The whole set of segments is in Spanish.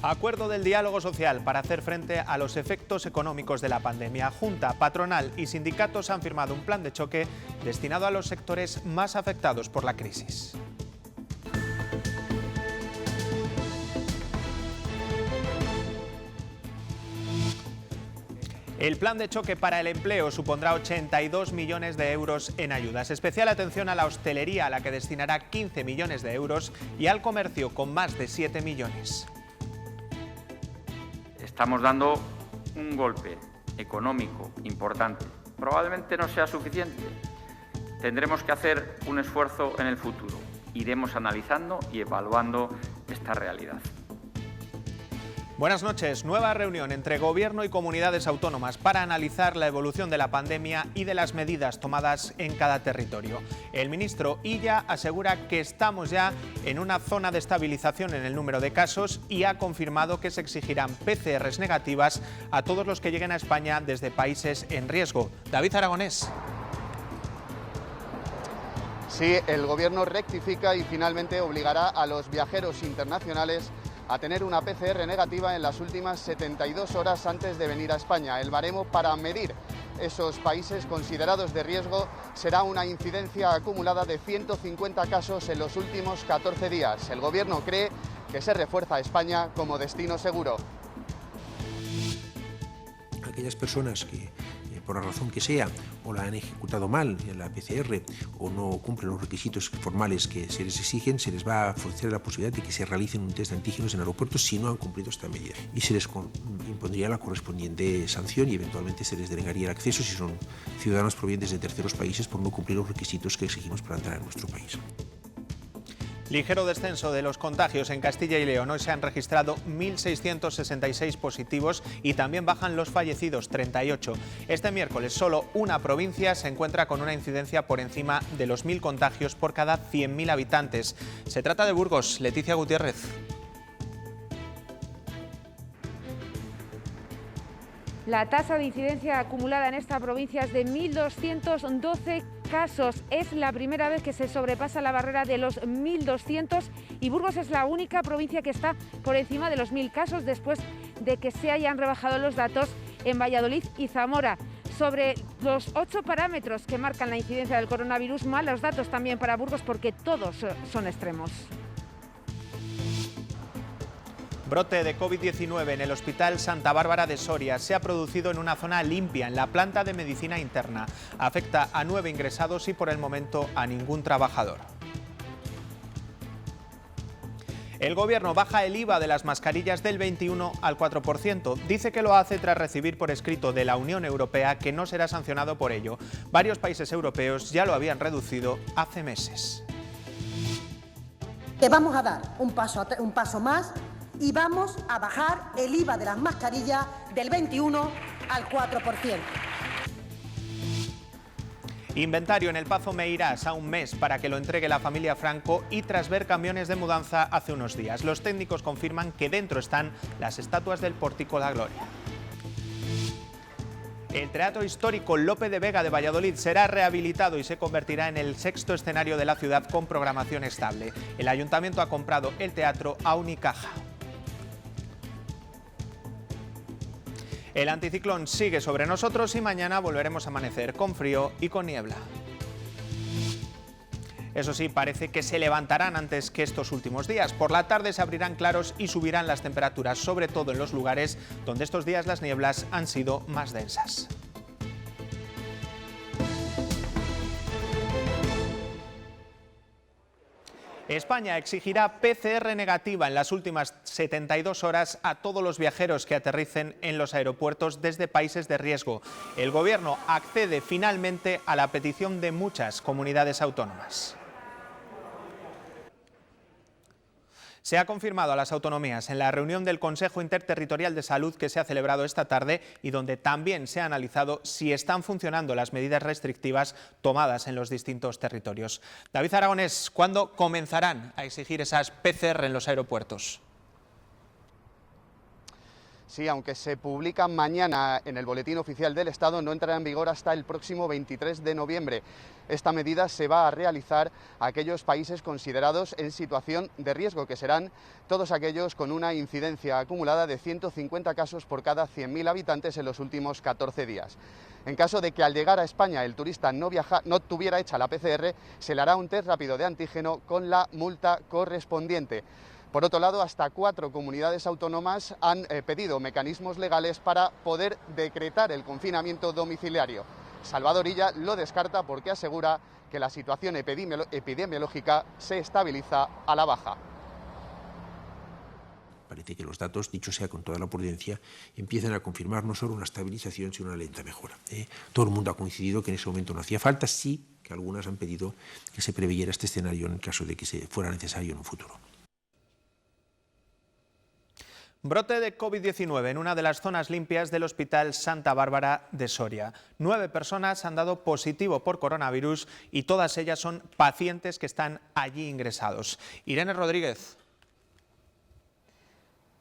Acuerdo del diálogo social para hacer frente a los efectos económicos de la pandemia. Junta, patronal y sindicatos han firmado un plan de choque destinado a los sectores más afectados por la crisis. El plan de choque para el empleo supondrá 82 millones de euros en ayudas. Especial atención a la hostelería, a la que destinará 15 millones de euros, y al comercio, con más de 7 millones. Estamos dando un golpe económico importante. Probablemente no sea suficiente. Tendremos que hacer un esfuerzo en el futuro. Iremos analizando y evaluando esta realidad. Buenas noches. Nueva reunión entre Gobierno y comunidades autónomas para analizar la evolución de la pandemia y de las medidas tomadas en cada territorio. El ministro Illa asegura que estamos ya en una zona de estabilización en el número de casos y ha confirmado que se exigirán PCRs negativas a todos los que lleguen a España desde países en riesgo. David Aragonés. Sí, el Gobierno rectifica y finalmente obligará a los viajeros internacionales a tener una PCR negativa en las últimas 72 horas antes de venir a España. El baremo para medir esos países considerados de riesgo será una incidencia acumulada de 150 casos en los últimos 14 días. El Gobierno cree que se refuerza a España como destino seguro. Aquellas personas que por la razón que sea, o la han ejecutado mal en la PCR o no cumplen los requisitos formales que se les exigen, se les va a ofrecer la posibilidad de que se realicen un test de antígenos en aeropuertos si no han cumplido esta medida. Y se les impondría la correspondiente sanción y eventualmente se les denegaría el acceso si son ciudadanos provenientes de terceros países por no cumplir los requisitos que exigimos para entrar en nuestro país. Ligero descenso de los contagios en Castilla y León. Hoy se han registrado 1.666 positivos y también bajan los fallecidos, 38. Este miércoles solo una provincia se encuentra con una incidencia por encima de los 1.000 contagios por cada 100.000 habitantes. Se trata de Burgos. Leticia Gutiérrez. La tasa de incidencia acumulada en esta provincia es de 1.212 casos. Es la primera vez que se sobrepasa la barrera de los 1.200 y Burgos es la única provincia que está por encima de los 1.000 casos después de que se hayan rebajado los datos en Valladolid y Zamora. Sobre los 8 parámetros que marcan la incidencia del coronavirus, malos datos también para Burgos porque todos son extremos. Brote de COVID-19 en el Hospital Santa Bárbara de Soria se ha producido en una zona limpia, en la planta de medicina interna. Afecta a 9 ingresados y por el momento a ningún trabajador. El Gobierno baja el IVA de las mascarillas del 21 al 4%. Dice que lo hace tras recibir por escrito de la Unión Europea que no será sancionado por ello. Varios países europeos ya lo habían reducido hace meses. Que vamos a dar un paso más y vamos a bajar el IVA de las mascarillas del 21 al 4%. Inventario en el Pazo Meirás a un mes para que lo entregue la familia Franco y tras ver camiones de mudanza hace unos días. Los técnicos confirman que dentro están las estatuas del Pórtico La Gloria. El Teatro Histórico Lope de Vega de Valladolid será rehabilitado y se convertirá en el 6º escenario de la ciudad con programación estable. El ayuntamiento ha comprado el teatro a Unicaja. El anticiclón sigue sobre nosotros y mañana volveremos a amanecer con frío y con niebla. Eso sí, parece que se levantarán antes que estos últimos días. Por la tarde se abrirán claros y subirán las temperaturas, sobre todo en los lugares donde estos días las nieblas han sido más densas. España exigirá PCR negativa en las últimas 72 horas a todos los viajeros que aterricen en los aeropuertos desde países de riesgo. El Gobierno accede finalmente a la petición de muchas comunidades autónomas. Se ha confirmado a las autonomías en la reunión del Consejo Interterritorial de Salud que se ha celebrado esta tarde y donde también se ha analizado si están funcionando las medidas restrictivas tomadas en los distintos territorios. David Aragonés, ¿cuándo comenzarán a exigir esas PCR en los aeropuertos? Sí, aunque se publica mañana en el Boletín Oficial del Estado, no entrará en vigor hasta el próximo 23 de noviembre. Esta medida se va a realizar a aquellos países considerados en situación de riesgo, que serán todos aquellos con una incidencia acumulada de 150 casos por cada 100.000 habitantes en los últimos 14 días. En caso de que al llegar a España el turista no tuviera hecha la PCR, se le hará un test rápido de antígeno con la multa correspondiente. Por otro lado, hasta 4 comunidades autónomas han pedido mecanismos legales para poder decretar el confinamiento domiciliario. Salvador Illa lo descarta porque asegura que la situación epidemiológica se estabiliza a la baja. Parece que los datos, dicho sea con toda la prudencia, empiezan a confirmar no solo una estabilización, sino una lenta mejora. Todo el mundo ha coincidido que en ese momento no hacía falta, sí que algunas han pedido que se preveyera este escenario en caso de que fuera necesario en un futuro. Brote de COVID-19 en una de las zonas limpias del Hospital Santa Bárbara de Soria. 9 personas han dado positivo por coronavirus y todas ellas son pacientes que están allí ingresados. Irene Rodríguez.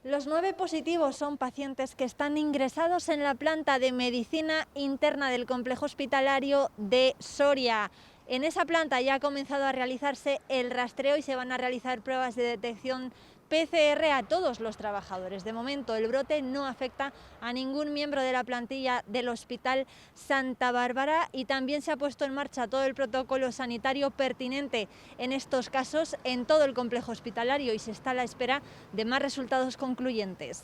Los 9 positivos son pacientes que están ingresados en la planta de medicina interna del complejo hospitalario de Soria. En esa planta ya ha comenzado a realizarse el rastreo y se van a realizar pruebas de detección PCR a todos los trabajadores. De momento el brote no afecta a ningún miembro de la plantilla del Hospital Santa Bárbara y también se ha puesto en marcha todo el protocolo sanitario pertinente en estos casos en todo el complejo hospitalario y se está a la espera de más resultados concluyentes.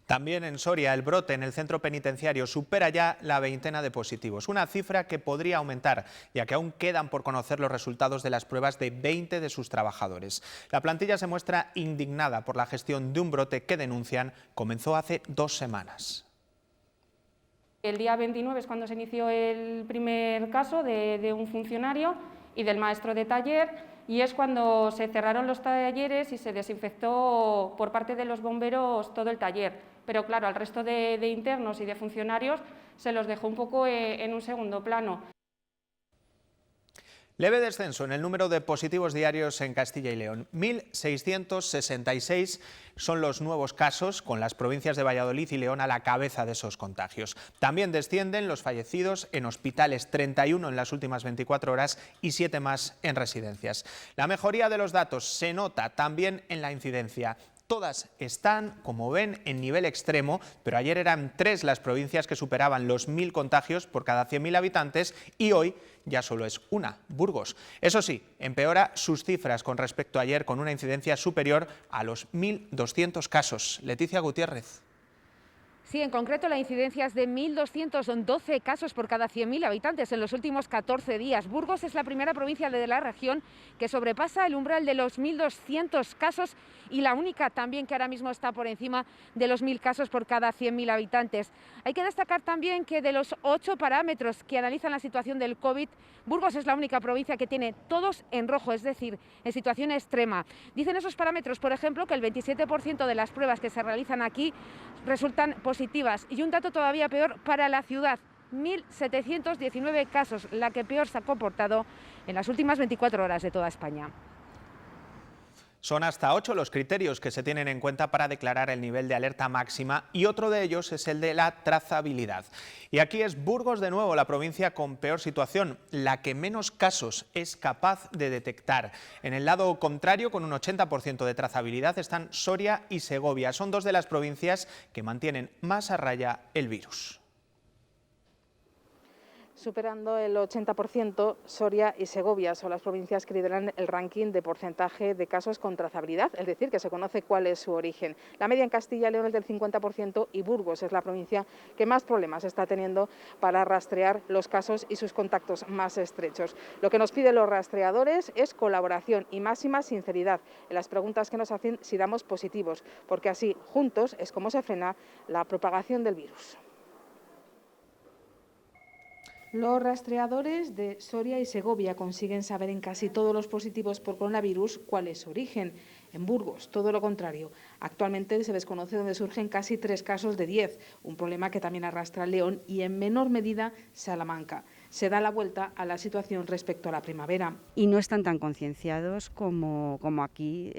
También en Soria el brote en el centro penitenciario supera ya la veintena de positivos, una cifra que podría aumentar, ya que aún quedan por conocer los resultados de las pruebas de 20 de sus trabajadores. La plantilla se muestra indignada por la gestión de un brote que denuncian comenzó hace 2 semanas. El día 29 es cuando se inició el primer caso de un funcionario y del maestro de taller, y es cuando se cerraron los talleres y se desinfectó por parte de los bomberos todo el taller. Pero claro, al resto de internos y de funcionarios se los dejó un poco en un segundo plano. Leve descenso en el número de positivos diarios en Castilla y León. 1.666 son los nuevos casos, con las provincias de Valladolid y León a la cabeza de esos contagios. También descienden los fallecidos en hospitales, 31 en las últimas 24 horas y 7 más en residencias. La mejoría de los datos se nota también en la incidencia. Todas están, como ven, en nivel extremo, pero ayer eran 3 las provincias que superaban los 1.000 contagios por cada 100.000 habitantes y hoy ya solo es una, Burgos. Eso sí, empeora sus cifras con respecto a ayer con una incidencia superior a los 1.200 casos. Leticia Gutiérrez. Sí, en concreto la incidencia es de 1.212 casos por cada 100.000 habitantes en los últimos 14 días. Burgos es la primera provincia de la región que sobrepasa el umbral de los 1.200 casos y la única también que ahora mismo está por encima de los 1.000 casos por cada 100.000 habitantes. Hay que destacar también que de los 8 parámetros que analizan la situación del COVID, Burgos es la única provincia que tiene todos en rojo, es decir, en situación extrema. Dicen esos parámetros, por ejemplo, que el 27% de las pruebas que se realizan aquí resultan positivas. Y un dato todavía peor para la ciudad, 1.719 casos, la que peor se ha comportado en las últimas 24 horas de toda España. Son hasta 8 los criterios que se tienen en cuenta para declarar el nivel de alerta máxima y otro de ellos es el de la trazabilidad. Y aquí es Burgos de nuevo la provincia con peor situación, la que menos casos es capaz de detectar. En el lado contrario, con un 80% de trazabilidad, están Soria y Segovia. Son 2 de las provincias que mantienen más a raya el virus. Superando el 80%, Soria y Segovia son las provincias que lideran el ranking de porcentaje de casos con trazabilidad, es decir, que se conoce cuál es su origen. La media en Castilla y León es del 50% y Burgos es la provincia que más problemas está teniendo para rastrear los casos y sus contactos más estrechos. Lo que nos piden los rastreadores es colaboración y máxima sinceridad en las preguntas que nos hacen si damos positivos, porque así, juntos, es como se frena la propagación del virus. Los rastreadores de Soria y Segovia consiguen saber en casi todos los positivos por coronavirus cuál es su origen. En Burgos, todo lo contrario. Actualmente se desconoce dónde surgen casi 3 casos de 10, un problema que también arrastra León y en menor medida Salamanca. se da la vuelta a la situación respecto a la primavera. Y no están tan concienciados como aquí,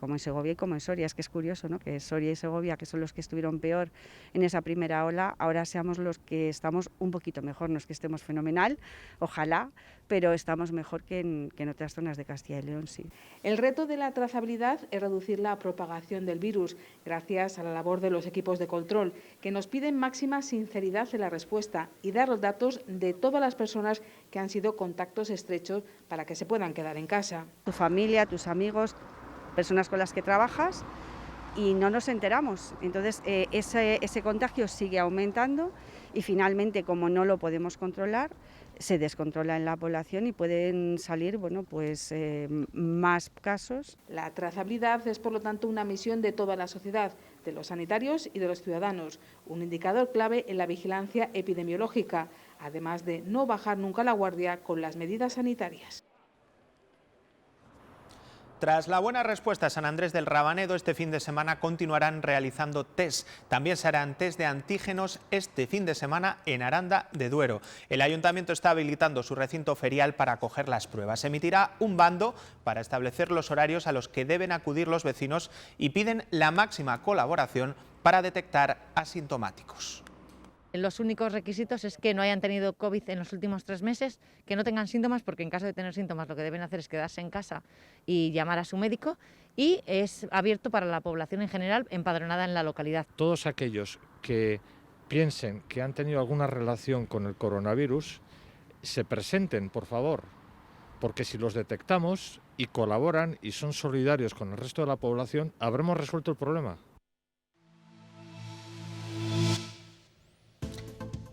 como en Segovia y como en Soria. Es que es curioso, ¿no?, que Soria y Segovia, que son los que estuvieron peor en esa primera ola, ahora seamos los que estamos un poquito mejor. No es que estemos fenomenal, ojalá, pero estamos mejor que en otras zonas de Castilla y León, sí. El reto de la trazabilidad es reducir la propagación del virus, gracias a la labor de los equipos de control, que nos piden máxima sinceridad en la respuesta y dar los datos de todas las personas que han sido contactos estrechos para que se puedan quedar en casa. Tu familia, tus amigos, personas con las que trabajas, y no nos enteramos. Entonces ese contagio sigue aumentando y finalmente, como no lo podemos controlar, se descontrola en la población y pueden salir, bueno, pues más casos. La trazabilidad es, por lo tanto, una misión de toda la sociedad, de los sanitarios y de los ciudadanos, un indicador clave en la vigilancia epidemiológica, además de no bajar nunca la guardia con las medidas sanitarias. Tras la buena respuesta a San Andrés del Rabanedo, este fin de semana continuarán realizando test. También se harán test de antígenos este fin de semana en Aranda de Duero. El Ayuntamiento está habilitando su recinto ferial para acoger las pruebas. Se emitirá un bando para establecer los horarios a los que deben acudir los vecinos y piden la máxima colaboración para detectar asintomáticos. Los únicos requisitos es que no hayan tenido COVID en los últimos 3 meses, que no tengan síntomas, porque en caso de tener síntomas lo que deben hacer es quedarse en casa y llamar a su médico, y es abierto para la población en general empadronada en la localidad. Todos aquellos que piensen que han tenido alguna relación con el coronavirus, se presenten, por favor, porque si los detectamos y colaboran y son solidarios con el resto de la población, habremos resuelto el problema.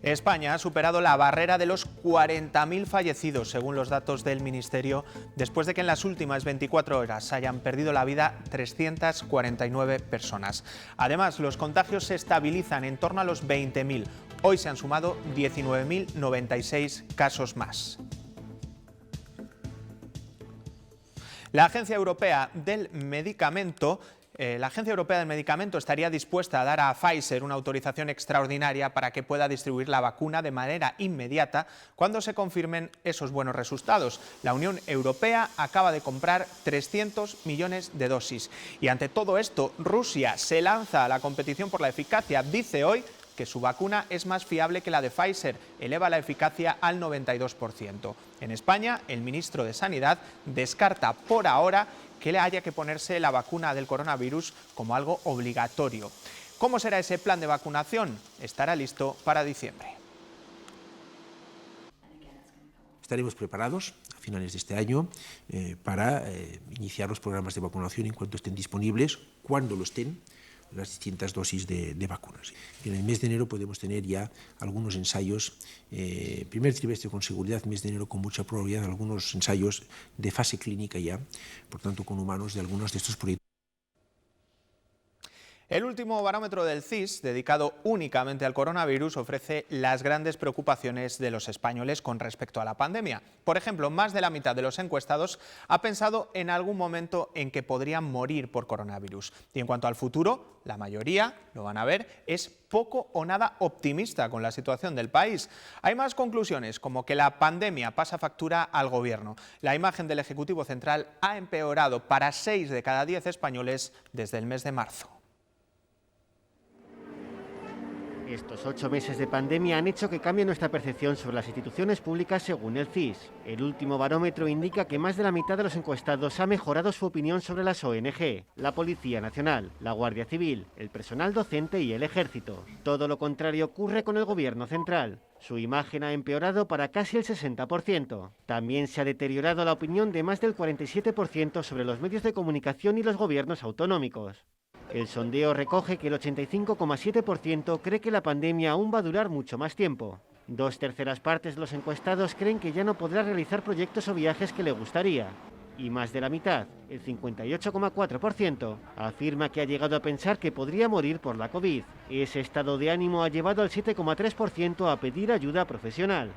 España ha superado la barrera de los 40.000 fallecidos, según los datos del Ministerio, después de que en las últimas 24 horas hayan perdido la vida 349 personas. Además, los contagios se estabilizan en torno a los 20.000. Hoy se han sumado 19.096 casos más. La Agencia Europea del Medicamento estaría dispuesta a dar a Pfizer una autorización extraordinaria para que pueda distribuir la vacuna de manera inmediata cuando se confirmen esos buenos resultados. La Unión Europea acaba de comprar 300 millones de dosis. Y ante todo esto, Rusia se lanza a la competición por la eficacia. Dice hoy que su vacuna es más fiable que la de Pfizer, eleva la eficacia al 92%. En España, el ministro de Sanidad descarta por ahora que le haya que ponerse la vacuna del coronavirus como algo obligatorio. ¿Cómo será ese plan de vacunación? Estará listo para diciembre. Estaremos preparados a finales de este año para iniciar los programas de vacunación en cuanto estén disponibles, cuando lo estén, las distintas dosis de vacunas. En el mes de enero podemos tener ya algunos ensayos, primer trimestre con seguridad, mes de enero con mucha probabilidad, algunos ensayos de fase clínica ya, por tanto con humanos de algunos de estos proyectos. El último barómetro del CIS, dedicado únicamente al coronavirus, ofrece las grandes preocupaciones de los españoles con respecto a la pandemia. Por ejemplo, más de la mitad de los encuestados ha pensado en algún momento en que podrían morir por coronavirus. Y en cuanto al futuro, la mayoría, lo van a ver, es poco o nada optimista con la situación del país. Hay más conclusiones, como que la pandemia pasa factura al Gobierno. La imagen del Ejecutivo Central ha empeorado para 6 de cada 10 españoles desde el mes de marzo. Estos 8 meses de pandemia han hecho que cambie nuestra percepción sobre las instituciones públicas según el CIS. El último barómetro indica que más de la mitad de los encuestados ha mejorado su opinión sobre las ONG, la Policía Nacional, la Guardia Civil, el personal docente y el Ejército. Todo lo contrario ocurre con el Gobierno central. Su imagen ha empeorado para casi el 60%. También se ha deteriorado la opinión de más del 47% sobre los medios de comunicación y los gobiernos autonómicos. El sondeo recoge que el 85,7% cree que la pandemia aún va a durar mucho más tiempo. 2/3 partes de los encuestados creen que ya no podrá realizar proyectos o viajes que le gustaría. Y más de la mitad, el 58,4%, afirma que ha llegado a pensar que podría morir por la COVID. Ese estado de ánimo ha llevado al 7,3% a pedir ayuda profesional.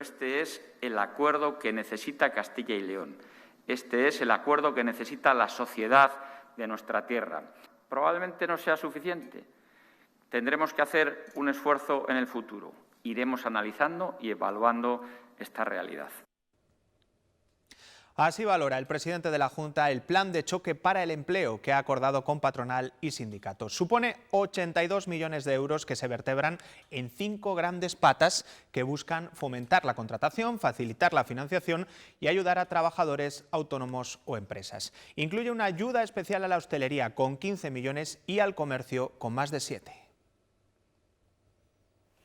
Este es el acuerdo que necesita Castilla y León. Este es el acuerdo que necesita la sociedad de nuestra tierra. Probablemente no sea suficiente. Tendremos que hacer un esfuerzo en el futuro. Iremos analizando y evaluando esta realidad. Así valora el presidente de la Junta el plan de choque para el empleo que ha acordado con patronal y sindicatos. Supone 82 millones de euros que se vertebran en 5 grandes patas que buscan fomentar la contratación, facilitar la financiación y ayudar a trabajadores, autónomos o empresas. Incluye una ayuda especial a la hostelería con 15 millones y al comercio con más de 7.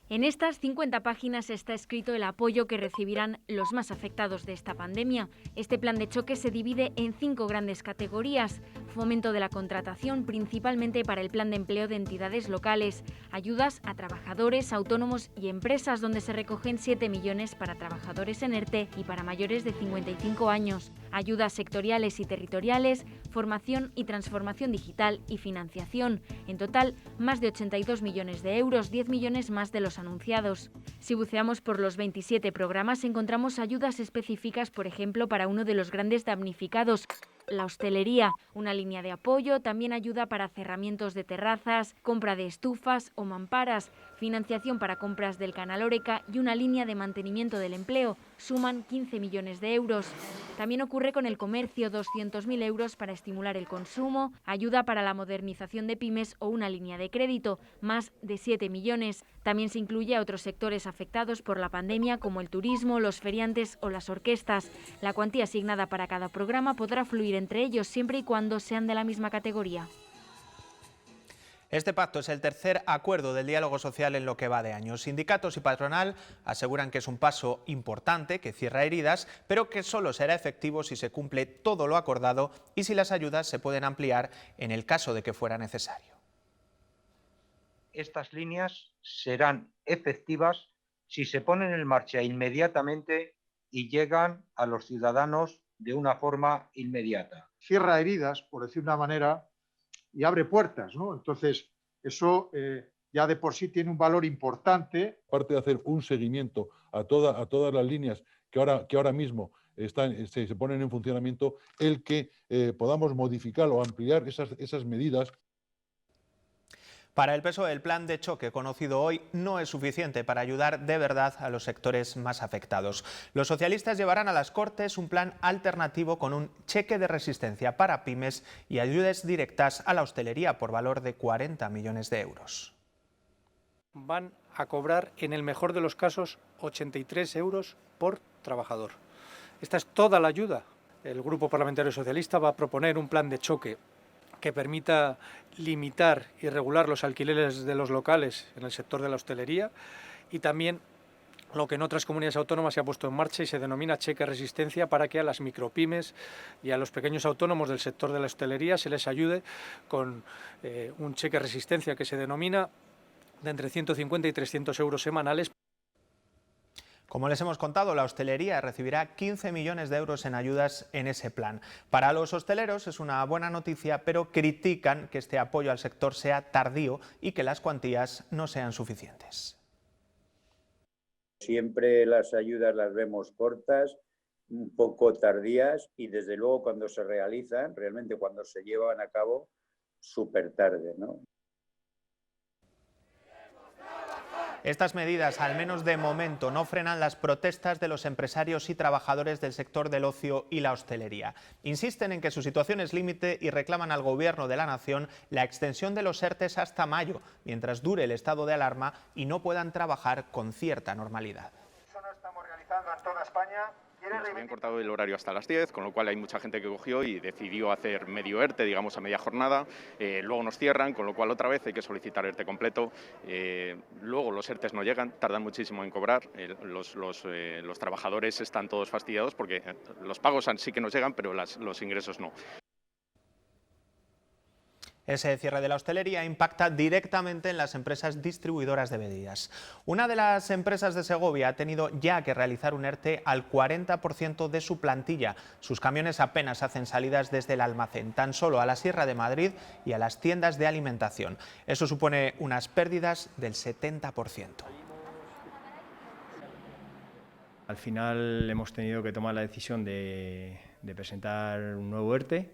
En estas 50 páginas está escrito el apoyo que recibirán los más afectados de esta pandemia. Este plan de choque se divide en 5 grandes categorías: fomento de la contratación, principalmente para el plan de empleo de entidades locales, ayudas a trabajadores, autónomos y empresas, donde se recogen 7 millones para trabajadores en ERTE y para mayores de 55 años, ayudas sectoriales y territoriales, formación y transformación digital y financiación. En total, más de 82 millones de euros, 10 millones más de los anunciados. Si buceamos por los 27 programas, encontramos ayudas específicas, por ejemplo, para uno de los grandes damnificados, la hostelería, una línea de apoyo, también ayuda para cerramientos de terrazas, compra de estufas o mamparas, financiación para compras del canal Horeca y una línea de mantenimiento del empleo. Suman 15 millones de euros. También ocurre con el comercio, 200.000 euros para estimular el consumo, ayuda para la modernización de pymes o una línea de crédito, más de 7 millones. También se incluye a otros sectores afectados por la pandemia, como el turismo, los feriantes o las orquestas. La cuantía asignada para cada programa podrá fluir entre ellos siempre y cuando sean de la misma categoría. Este pacto es el tercer acuerdo del diálogo social en lo que va de año. Sindicatos y patronal aseguran que es un paso importante, que cierra heridas, pero que solo será efectivo si se cumple todo lo acordado y si las ayudas se pueden ampliar en el caso de que fuera necesario. Estas líneas serán efectivas si se ponen en marcha inmediatamente y llegan a los ciudadanos de una forma inmediata. Cierra heridas, por decir una manera, y abre puertas, ¿no? Entonces, eso ya de por sí tiene un valor importante. Aparte de hacer un seguimiento a todas las líneas que ahora mismo se ponen en funcionamiento, el que podamos modificar o ampliar esas medidas. Para el PSOE, el plan de choque conocido hoy no es suficiente para ayudar de verdad a los sectores más afectados. Los socialistas llevarán a las Cortes un plan alternativo con un cheque de resistencia para pymes y ayudas directas a la hostelería por valor de 40 millones de euros. Van a cobrar, en el mejor de los casos, 83 euros por trabajador. Esta es toda la ayuda. El Grupo Parlamentario Socialista va a proponer un plan de choque que permita limitar y regular los alquileres de los locales en el sector de la hostelería y también lo que en otras comunidades autónomas se ha puesto en marcha y se denomina cheque resistencia, para que a las micropymes y a los pequeños autónomos del sector de la hostelería se les ayude con un cheque resistencia que se denomina de entre 150 y 300 euros semanales. Como les hemos contado, la hostelería recibirá 15 millones de euros en ayudas en ese plan. Para los hosteleros es una buena noticia, pero critican que este apoyo al sector sea tardío y que las cuantías no sean suficientes. Siempre las ayudas las vemos cortas, un poco tardías y desde luego cuando se realizan, realmente cuando se llevan a cabo, súper tarde, ¿no? Estas medidas, al menos de momento, no frenan las protestas de los empresarios y trabajadores del sector del ocio y la hostelería. Insisten en que su situación es límite y reclaman al Gobierno de la Nación la extensión de los ERTEs hasta mayo, mientras dure el estado de alarma y no puedan trabajar con cierta normalidad. Eso no estamos realizando en toda España. Nos habían cortado el horario hasta las 10, con lo cual hay mucha gente que cogió y decidió hacer medio ERTE, digamos a media jornada. Luego nos cierran, con lo cual otra vez hay que solicitar ERTE completo. Luego los ERTEs no llegan, tardan muchísimo en cobrar. Los trabajadores están todos fastidiados porque los pagos sí que nos llegan, pero los ingresos no. Ese cierre de la hostelería impacta directamente en las empresas distribuidoras de bebidas. Una de las empresas de Segovia ha tenido ya que realizar un ERTE al 40% de su plantilla. Sus camiones apenas hacen salidas desde el almacén, tan solo a la Sierra de Madrid y a las tiendas de alimentación. Eso supone unas pérdidas del 70%. Al final hemos tenido que tomar la decisión de presentar un nuevo ERTE.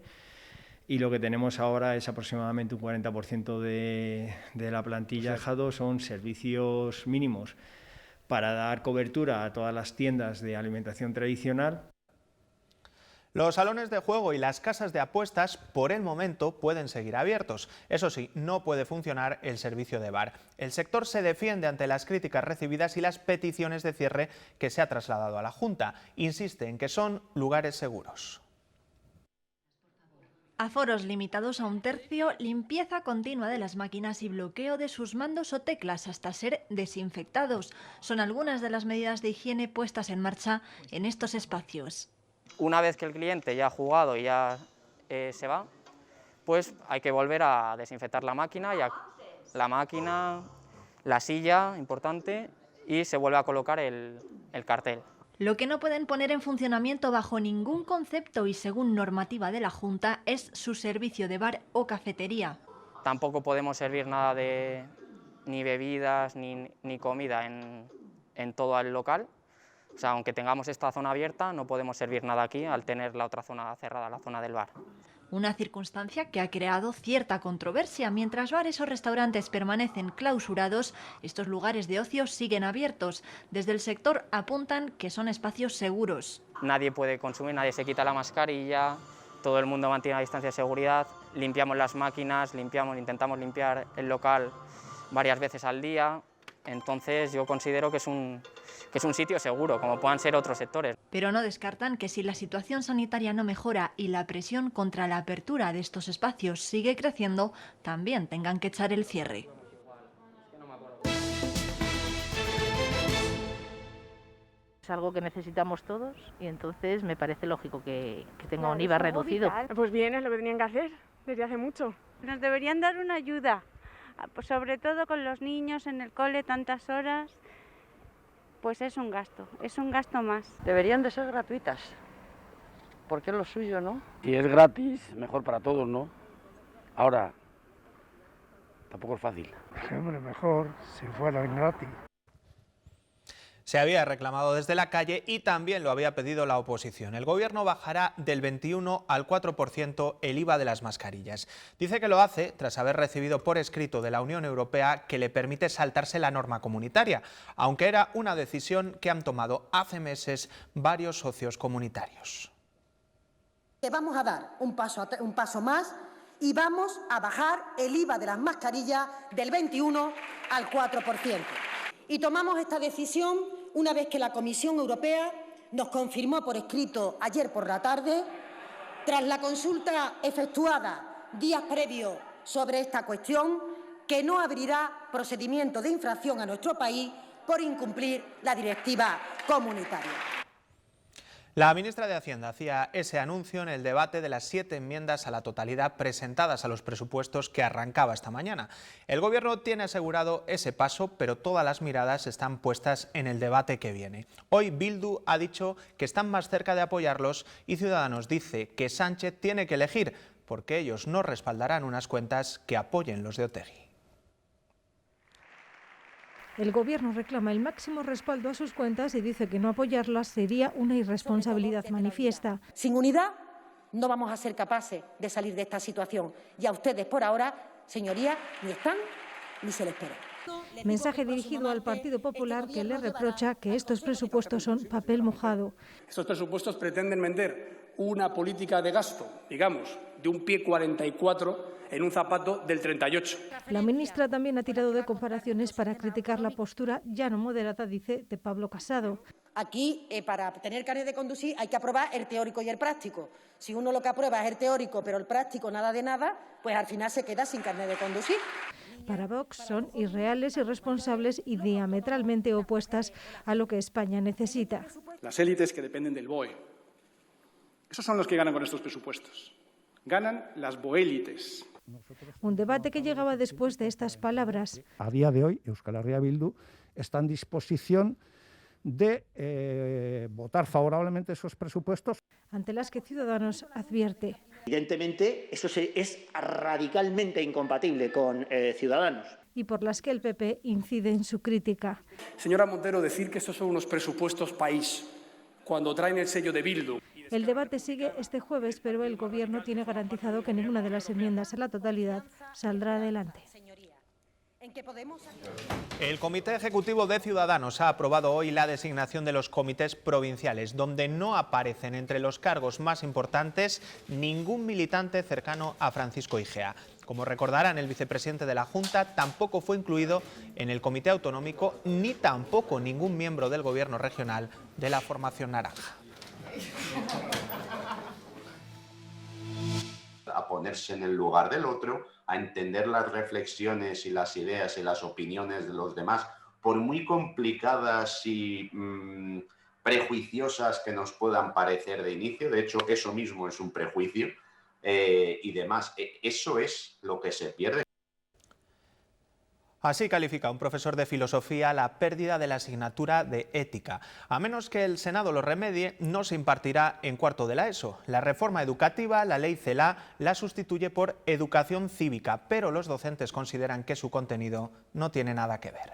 y lo que tenemos ahora es aproximadamente un 40% de la plantilla dejado, son servicios mínimos para dar cobertura a todas las tiendas de alimentación tradicional. Los salones de juego y las casas de apuestas por el momento pueden seguir abiertos. Eso sí, no puede funcionar el servicio de bar. El sector se defiende ante las críticas recibidas y las peticiones de cierre que se ha trasladado a la Junta. Insiste en que son lugares seguros. Aforos limitados a 1/3, limpieza continua de las máquinas y bloqueo de sus mandos o teclas hasta ser desinfectados. Son algunas de las medidas de higiene puestas en marcha en estos espacios. Una vez que el cliente ya ha jugado y ya se va, pues hay que volver a desinfectar la máquina, la silla, importante, y se vuelve a colocar el cartel. Lo que no pueden poner en funcionamiento bajo ningún concepto y según normativa de la Junta es su servicio de bar o cafetería. Tampoco podemos servir nada de ni bebidas ni comida en todo el local. O sea, aunque tengamos esta zona abierta, no podemos servir nada aquí al tener la otra zona cerrada, la zona del bar. Una circunstancia que ha creado cierta controversia. Mientras bares o restaurantes permanecen clausurados, estos lugares de ocio siguen abiertos. Desde el sector apuntan que son espacios seguros. Nadie puede consumir, nadie se quita la mascarilla, todo el mundo mantiene la distancia de seguridad, limpiamos las máquinas, intentamos limpiar el local varias veces al día. Entonces yo considero que es un sitio seguro, como puedan ser otros sectores. Pero no descartan que si la situación sanitaria no mejora y la presión contra la apertura de estos espacios sigue creciendo, también tengan que echar el cierre. Es algo que necesitamos todos y entonces me parece lógico que tenga un IVA reducido. Pues bien, es lo que tenían que hacer desde hace mucho. Nos deberían dar una ayuda, sobre todo con los niños en el cole tantas horas, pues es un gasto más. Deberían de ser gratuitas, porque es lo suyo, ¿no? Si es gratis, mejor para todos, ¿no? Ahora, tampoco es fácil. Sí, hombre, mejor si fueran gratis. Se había reclamado desde la calle y también lo había pedido la oposición. El Gobierno bajará del 21 al 4% el IVA de las mascarillas. Dice que lo hace tras haber recibido por escrito de la Unión Europea que le permite saltarse la norma comunitaria, aunque era una decisión que han tomado hace meses varios socios comunitarios. Vamos a dar un paso más y vamos a bajar el IVA de las mascarillas del 21 al 4%. Y tomamos esta decisión una vez que la Comisión Europea nos confirmó por escrito ayer por la tarde, tras la consulta efectuada días previos sobre esta cuestión, que no abrirá procedimiento de infracción a nuestro país por incumplir la directiva comunitaria. La ministra de Hacienda hacía ese anuncio en el debate de las 7 enmiendas a la totalidad presentadas a los presupuestos que arrancaba esta mañana. El Gobierno tiene asegurado ese paso, pero todas las miradas están puestas en el debate que viene. Hoy Bildu ha dicho que están más cerca de apoyarlos y Ciudadanos dice que Sánchez tiene que elegir, porque ellos no respaldarán unas cuentas que apoyen los de Otegi. El Gobierno reclama el máximo respaldo a sus cuentas y dice que no apoyarlas sería una irresponsabilidad manifiesta. Sin unidad no vamos a ser capaces de salir de esta situación. Y a ustedes por ahora, señorías, ni están ni se les espera. Mensaje dirigido al Partido Popular, que le reprocha que estos presupuestos son papel mojado. Estos presupuestos pretenden vender una política de gasto, digamos, de un pie 44 en un zapato del 38. La ministra también ha tirado de comparaciones para criticar la postura ya no moderada, dice, de Pablo Casado. Aquí, para tener carnet de conducir, hay que aprobar el teórico y el práctico. Si uno lo que aprueba es el teórico, pero el práctico nada de nada, pues al final se queda sin carnet de conducir. Para Vox son irreales, irresponsables y diametralmente opuestas a lo que España necesita. Las élites que dependen del BOE, esos son los que ganan con estos presupuestos. Ganan las boélites. Un debate que llegaba después de estas palabras. A día de hoy, Euskal Herria Bildu está en disposición de votar favorablemente esos presupuestos. Ante las que Ciudadanos advierte. Evidentemente, eso es radicalmente incompatible con Ciudadanos. Y por las que el PP incide en su crítica. Señora Montero, decir que estos son unos presupuestos país, cuando traen el sello de Bildu. El debate sigue este jueves, pero el Gobierno tiene garantizado que ninguna de las enmiendas a la totalidad saldrá adelante. El Comité Ejecutivo de Ciudadanos ha aprobado hoy la designación de los comités provinciales, donde no aparecen entre los cargos más importantes ningún militante cercano a Francisco Igea. Como recordarán, el vicepresidente de la Junta tampoco fue incluido en el Comité Autonómico, ni tampoco ningún miembro del Gobierno regional de la formación naranja. A ponerse en el lugar del otro, a entender las reflexiones y las ideas y las opiniones de los demás, por muy complicadas y prejuiciosas que nos puedan parecer de inicio. De hecho, eso mismo es un prejuicio y demás. Eso es lo que se pierde. Así califica un profesor de filosofía la pérdida de la asignatura de ética. A menos que el Senado lo remedie, no se impartirá en cuarto de la ESO. La reforma educativa, la ley CELA, la sustituye por educación cívica, pero los docentes consideran que su contenido no tiene nada que ver.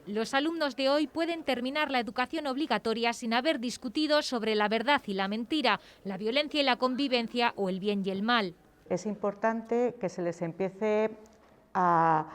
Los alumnos de hoy pueden terminar la educación obligatoria sin haber discutido sobre la verdad y la mentira, la violencia y la convivencia o el bien y el mal. Es importante que se les empiece a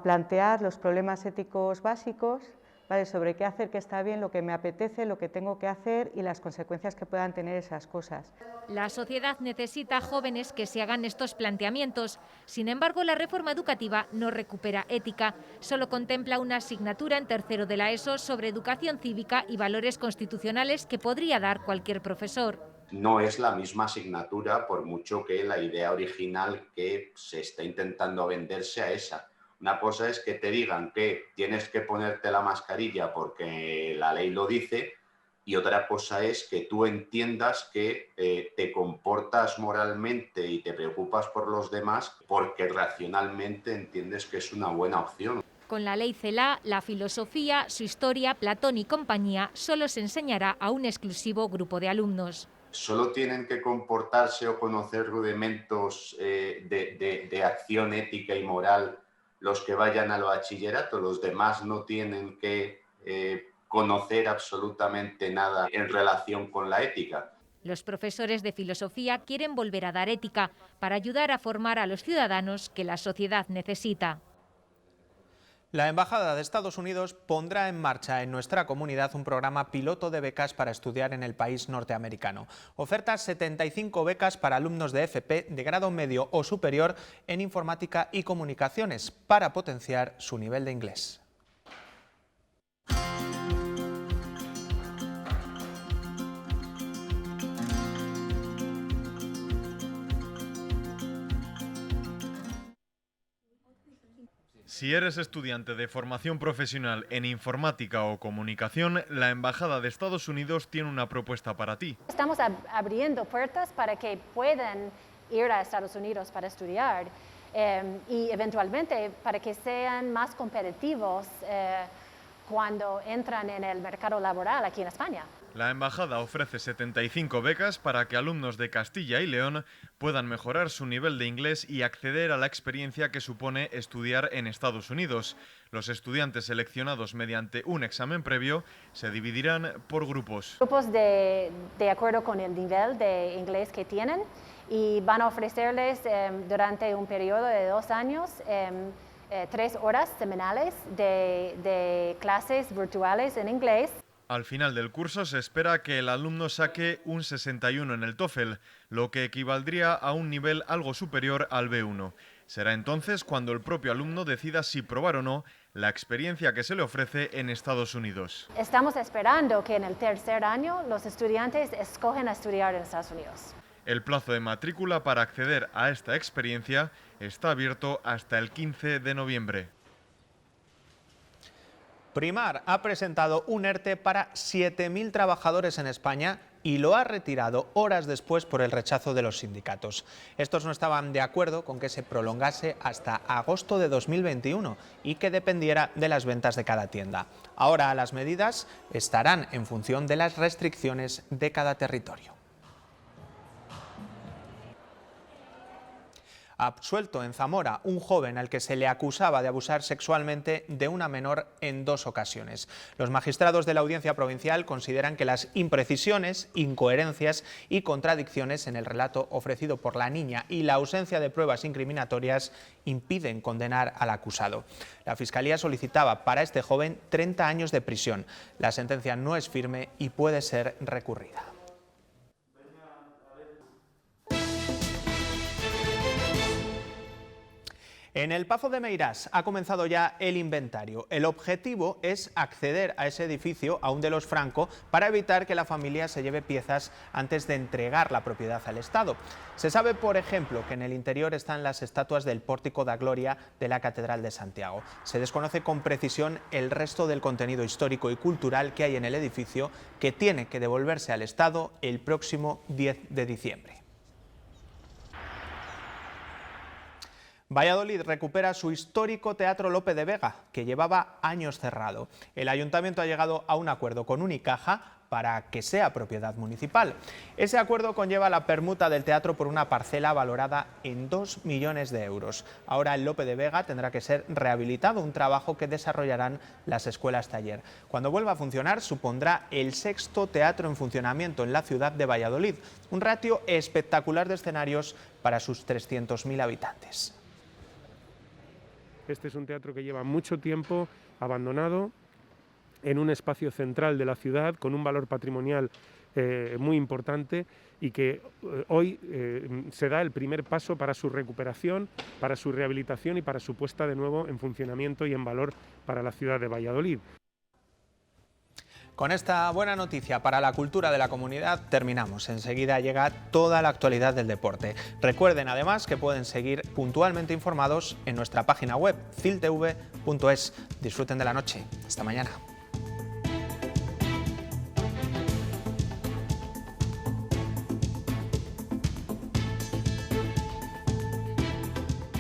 plantear los problemas éticos básicos, ¿vale?, sobre qué hacer que está bien, lo que me apetece, lo que tengo que hacer y las consecuencias que puedan tener esas cosas. La sociedad necesita jóvenes que se hagan estos planteamientos. Sin embargo, la reforma educativa no recupera ética, solo contempla una asignatura en tercero de la ESO sobre educación cívica y valores constitucionales que podría dar cualquier profesor. No es la misma asignatura, por mucho que la idea original que se está intentando vender sea esa. Una cosa es que te digan que tienes que ponerte la mascarilla porque la ley lo dice, y otra cosa es que tú entiendas que te comportas moralmente y te preocupas por los demás porque racionalmente entiendes que es una buena opción. Con la ley CELA, la filosofía, su historia, Platón y compañía solo se enseñará a un exclusivo grupo de alumnos. Solo tienen que comportarse o conocer rudimentos de acción ética y moral los que vayan al bachillerato. Los demás no tienen que conocer absolutamente nada en relación con la ética. Los profesores de filosofía quieren volver a dar ética para ayudar a formar a los ciudadanos que la sociedad necesita. La Embajada de Estados Unidos pondrá en marcha en nuestra comunidad un programa piloto de becas para estudiar en el país norteamericano. Oferta 75 becas para alumnos de FP de grado medio o superior en informática y comunicaciones para potenciar su nivel de inglés. Si eres estudiante de formación profesional en informática o comunicación, la Embajada de Estados Unidos tiene una propuesta para ti. Estamos abriendo puertas para que puedan ir a Estados Unidos para estudiar y eventualmente para que sean más competitivos cuando entran en el mercado laboral aquí en España. La Embajada ofrece 75 becas para que alumnos de Castilla y León puedan mejorar su nivel de inglés y acceder a la experiencia que supone estudiar en Estados Unidos. Los estudiantes seleccionados mediante un examen previo se dividirán por grupos. Grupos de acuerdo con el nivel de inglés que tienen y van a ofrecerles durante un periodo de 2 años 3 horas semanales de clases virtuales en inglés. Al final del curso se espera que el alumno saque un 61 en el TOEFL, lo que equivaldría a un nivel algo superior al B1. Será entonces cuando el propio alumno decida si probar o no la experiencia que se le ofrece en Estados Unidos. Estamos esperando que en el 3er año los estudiantes escogen a estudiar en Estados Unidos. El plazo de matrícula para acceder a esta experiencia está abierto hasta el 15 de noviembre. Primar ha presentado un ERTE para 7.000 trabajadores en España y lo ha retirado horas después por el rechazo de los sindicatos. Estos no estaban de acuerdo con que se prolongase hasta agosto de 2021 y que dependiera de las ventas de cada tienda. Ahora las medidas estarán en función de las restricciones de cada territorio. Absuelto en Zamora un joven al que se le acusaba de abusar sexualmente de una menor en 2 ocasiones. Los magistrados de la Audiencia Provincial consideran que las imprecisiones, incoherencias y contradicciones en el relato ofrecido por la niña y la ausencia de pruebas incriminatorias impiden condenar al acusado. La Fiscalía solicitaba para este joven 30 años de prisión. La sentencia no es firme y puede ser recurrida. En el Pazo de Meirás ha comenzado ya el inventario. El objetivo es acceder a ese edificio, aún de los Franco, para evitar que la familia se lleve piezas antes de entregar la propiedad al Estado. Se sabe, por ejemplo, que en el interior están las estatuas del Pórtico da Gloria de la Catedral de Santiago. Se desconoce con precisión el resto del contenido histórico y cultural que hay en el edificio, que tiene que devolverse al Estado el próximo 10 de diciembre. Valladolid recupera su histórico Teatro Lope de Vega, que llevaba años cerrado. El ayuntamiento ha llegado a un acuerdo con Unicaja para que sea propiedad municipal. Ese acuerdo conlleva la permuta del teatro por una parcela valorada en 2 millones de euros. Ahora el Lope de Vega tendrá que ser rehabilitado, un trabajo que desarrollarán las escuelas taller. Cuando vuelva a funcionar, supondrá el 6º teatro en funcionamiento en la ciudad de Valladolid, un ratio espectacular de escenarios para sus 300.000 habitantes. Este es un teatro que lleva mucho tiempo abandonado en un espacio central de la ciudad con un valor patrimonial muy importante y que hoy se da el primer paso para su recuperación, para su rehabilitación y para su puesta de nuevo en funcionamiento y en valor para la ciudad de Valladolid. Con esta buena noticia para la cultura de la comunidad terminamos. Enseguida llega toda la actualidad del deporte. Recuerden además que pueden seguir puntualmente informados en nuestra página web, filtv.es. Disfruten de la noche. Hasta mañana.